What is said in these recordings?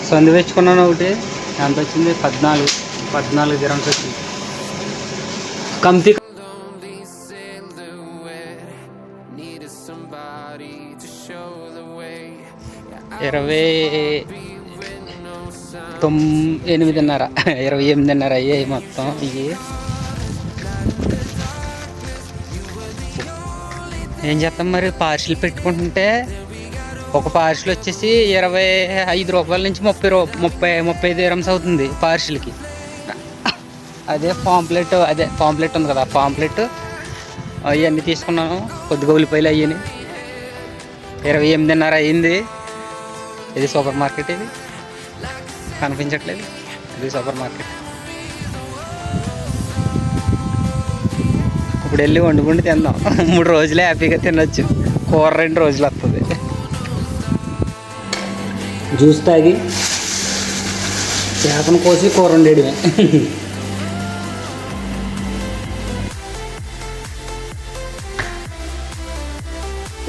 సందు తెచ్చుకున్నాను ఒకటి. ఎంత వచ్చింది? 14 గ్రామ్స్ వచ్చింది. కమ్తి 28.5 అయ్యాయి మొత్తం. ఇవి ఏం చేస్తాం మరి, పార్సిల్ పెట్టుకుంటుంటే ఒక పార్సిల్ వచ్చేసి 25 రూపాయల నుంచి 35 గ్రామ్స్ అవుతుంది పార్సిల్కి. అదే పాంప్లెట్ ఉంది కదా, పాంప్లెట్ అవన్నీ తీసుకున్నాను. కొద్దిగా ఉల్లిపాయలు అయ్యాయి. 28.5 అయ్యింది. ఇది సూపర్ మార్కెట్. ఇది కనిపించట్లేదు. ఇది సూపర్ మార్కెట్. ఇప్పుడు వెళ్ళి వండుకుంటే తిందాం. 3 రోజులే హ్యాపీగా తినొచ్చు. కూర 2 రోజులు వస్తుంది. జ్యూస్ తాగి చేపను కోసి కూర వండేయడమే.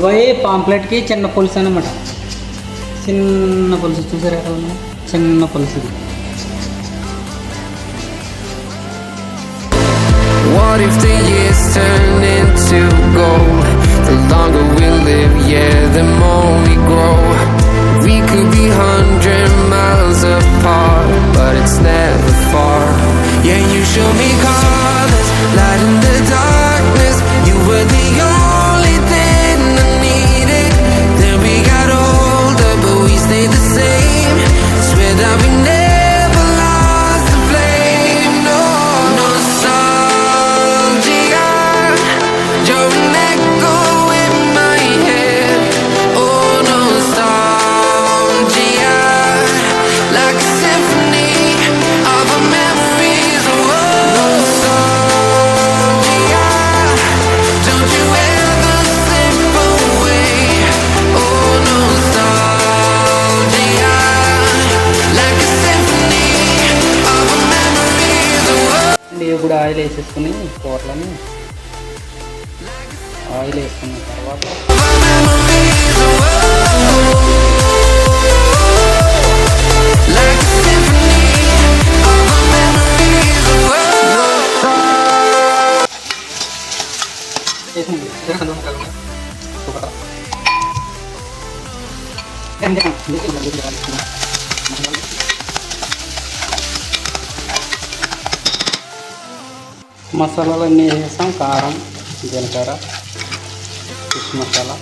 ఇవి పాంప్లెట్కి చిన్న పులుసు అనమాట. చిన్న పులుసు చూసారా? చిన్న పులుసు ఇది. What if the years turn into gold? The longer we live, yeah, the more we grow. We could be 100 miles apart, but it's never far. Yeah, you show me colors, light in the darkness. You were the only thing I needed. Then we got older, but we stayed the same. Swear that we never lost the flame. No, nostalgia, you're an echo in my head. Oh, nostalgia, like a symphony of our memories. Oh, nostalgia, don't you ever slip away. Oh, nostalgia, like a symphony of our memories. ఇప్పుడు oil వేసేసుకుని కూరలని oil వేసుకున్న తర్వాత మసాలాలు అన్నీ వేసేస్తాం. కారం, జీలకర్ర, fish masala,